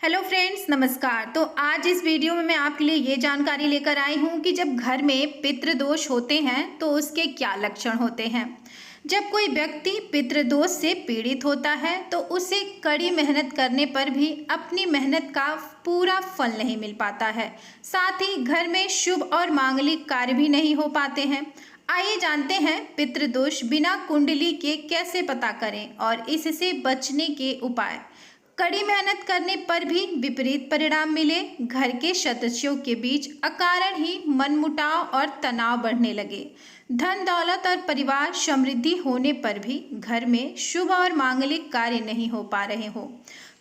Hello friends, नमस्कार। तो आज इस वीडियो में मैं आपके लिए ये जानकारी लेकर आई हूँ कि जब घर में पितृदोष होते हैं तो उसके क्या लक्षण होते हैं। जब कोई व्यक्ति पितृदोष से पीड़ित होता है तो उसे कड़ी मेहनत करने पर भी अपनी मेहनत का पूरा फल नहीं मिल पाता है। साथ ही घर में शुभ और मांगलिक कार्य भी नहीं हो पाते हैं। आइए जानते हैं पितृदोष बिना कुंडली के कैसे पता करें और इससे बचने के उपाय। कड़ी मेहनत करने पर भी विपरीत परिणाम मिले, घर के सदस्यों के बीच अकारण ही मनमुटाव और तनाव बढ़ने लगे, धन दौलत और परिवार समृद्धि होने पर भी घर में शुभ और मांगलिक कार्य नहीं हो पा रहे हो,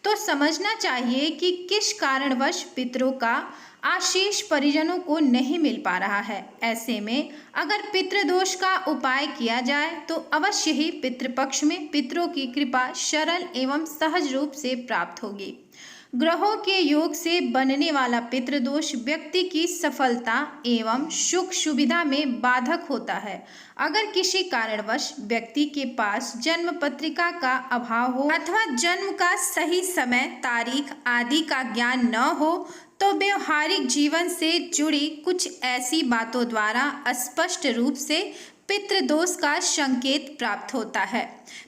तो समझना चाहिए कि किस कारणवश पितरों का आशीष परिजनों को नहीं मिल पा रहा है। ऐसे में अगर पितृदोष का उपाय किया जाए तो अवश्य ही पितृपक्ष में पितरों की कृपा सरल एवं सहज रूप से प्राप्त होगी। ग्रहों के योग से बनने वाला पितृदोष व्यक्ति की सफलता एवं सुख सुविधा में बाधक होता है। अगर किसी कारणवश व्यक्ति के पास जन्म पत्रिका का अभाव हो अथवा जन्म का सही समय, तारीख आदि का ज्ञान न हो तो व्यवहारिक जीवन से जुड़ी कुछ ऐसी बातों द्वारा स्पष्ट रूप से पितृदोष का संकेत प्राप्त होता है।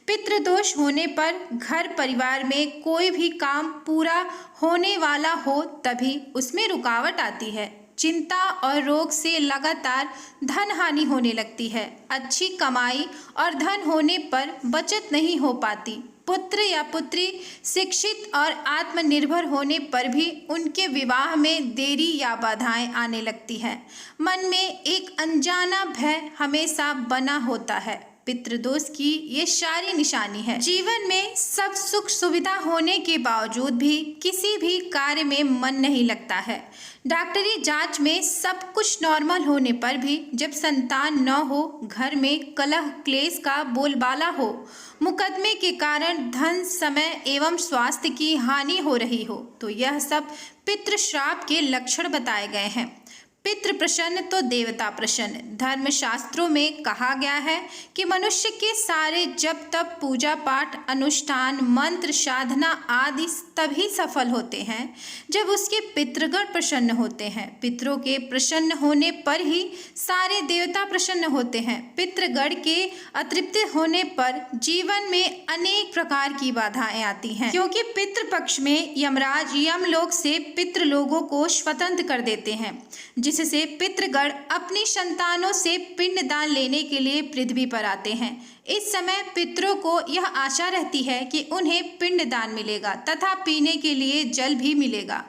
पितृदोष होने पर घर परिवार में कोई भी काम पूरा होने वाला हो तभी उसमें रुकावट आती है। चिंता और रोग से लगातार धन हानि होने लगती है। अच्छी कमाई और धन होने पर बचत नहीं हो पाती। पुत्र या पुत्री शिक्षित और आत्मनिर्भर होने पर भी उनके विवाह में देरी या बाधाएं आने लगती हैं। मन में एक अनजाना भय हमेशा बना होता है। पितृदोष की ये सारी निशानी है। जीवन में सब सुख सुविधा होने के बावजूद भी किसी भी कार्य में मन नहीं लगता है। डॉक्टरी जांच में सब कुछ नॉर्मल होने पर भी जब संतान न हो, घर में कलह क्लेश का बोलबाला हो, मुकदमे के कारण धन समय एवं स्वास्थ्य की हानि हो रही हो, तो यह सब पितृश्राप के लक्षण बताए गए हैं। पितृ प्रसन्न तो देवता प्रसन्न। धर्मशास्त्रों में कहा गया है कि मनुष्य के सारे जप तप पूजा पाठ अनुष्ठान मंत्र साधना आदि तभी सफल होते हैं जब उसके पितृगण प्रसन्न होते हैं। पितरों के प्रसन्न होने पर ही सारे देवता प्रसन्न होते हैं। पितृगण के अतृप्त होने पर जीवन में अनेक प्रकार की बाधाएं आती हैं, क्योंकि पितृपक्ष में यमराज यमलोक से पितृलोगों को स्वतंत्र कर देते हैं, जिससे पितृगण अपनी संतानों से पिंडदान लेने के लिए पृथ्वी पर आते हैं। इस समय पितरों को यह आशा रहती है कि उन्हें पिंडदान मिलेगा तथा पीने के लिए जल भी मिलेगा,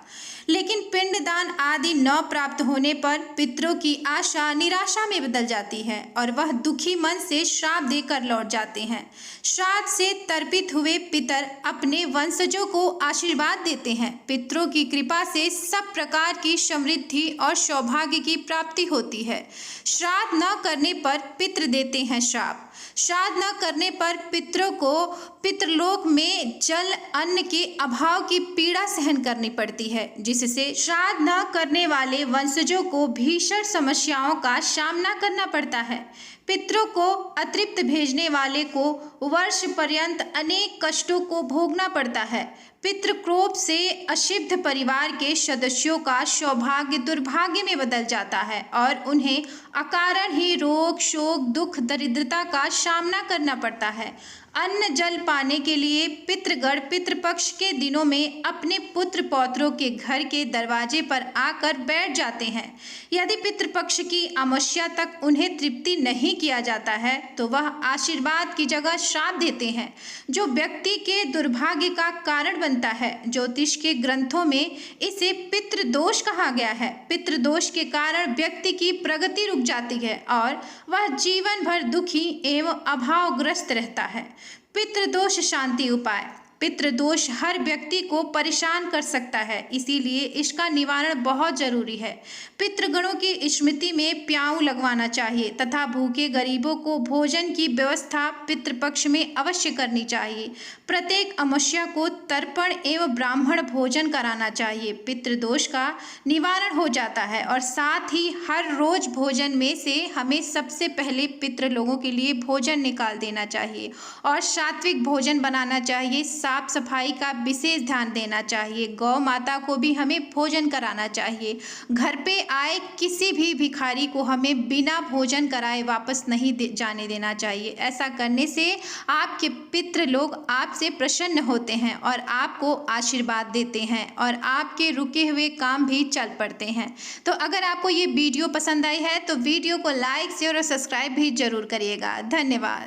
लेकिन पिंडदान आदि न प्राप्त होने पर पितरों की आशा निराशा में बदल जाती है और वह दुखी मन से श्राप देकर लौट जाते हैं। श्राद्ध से तर्पित हुए पितर अपने वंशजों को आशीर्वाद देते हैं। पितरों की कृपा से सब प्रकार की समृद्धि और सौभाग्य की प्राप्ति होती है। श्राद्ध न करने पर पितृ देते हैं श्राप। श्राद्ध न करने पर पितरों को पितृलोक में जल अन्न के अभाव की पीड़ा सहन करनी पड़ती है, जिससे श्राद्ध न करने वाले वंशजों को भीषण समस्याओं का सामना करना पड़ता है। पितरों को अतृप्त भेजने वाले को वर्ष पर्यंत अनेक कष्टों को भोगना पड़ता है। पितृक्रोध से अशिष्ट परिवार के सदस्यों का सौभाग्य दुर्भाग्य में बदल जाता है और उन्हें अकारण ही रोग शोक दुख दरिद्रता का सामना करना पड़ता है। अन्न जल पाने के लिए पितृगण पितृपक्ष के दिनों में अपने पुत्र पौत्रों के घर के दरवाजे पर आकर बैठ जाते हैं। यदि पितृपक्ष की अमावस्या तक उन्हें तृप्ति नहीं किया जाता है तो वह आशीर्वाद की जगह श्राप देते हैं, जो व्यक्ति के दुर्भाग्य का कारण बनता है। ज्योतिष के ग्रंथों में इसे पितृदोष कहा गया है। पितृदोष के कारण व्यक्ति की प्रगति रुक जाती है और वह जीवन भर दुखी एवं अभावग्रस्त रहता है। पितृदोष शांति उपाय। पितृदोष हर व्यक्ति को परेशान कर सकता है, इसीलिए इसका निवारण बहुत जरूरी है। पितृगणों की स्मृति में प्याऊ लगवाना चाहिए तथा भूखे गरीबों को भोजन की व्यवस्था पितृपक्ष में अवश्य करनी चाहिए। प्रत्येक अमावस्या को तर्पण एवं ब्राह्मण भोजन कराना चाहिए। पितृदोष का निवारण हो जाता है और साथ ही हर रोज भोजन में से हमें सबसे पहले पितृ लोगों के लिए भोजन निकाल देना चाहिए और सात्विक भोजन बनाना चाहिए। साफ सफाई का विशेष ध्यान देना चाहिए। गौ माता को भी हमें भोजन कराना चाहिए। घर पे आए किसी भी भिखारी को हमें बिना भोजन कराए वापस नहीं जाने देना चाहिए। ऐसा करने से आपके पितृ लोग आपसे प्रसन्न होते हैं और आपको आशीर्वाद देते हैं और आपके रुके हुए काम भी चल पड़ते हैं। तो अगर आपको ये वीडियो पसंद आई है तो वीडियो को लाइक शेयर और सब्सक्राइब भी जरूर करिएगा। धन्यवाद।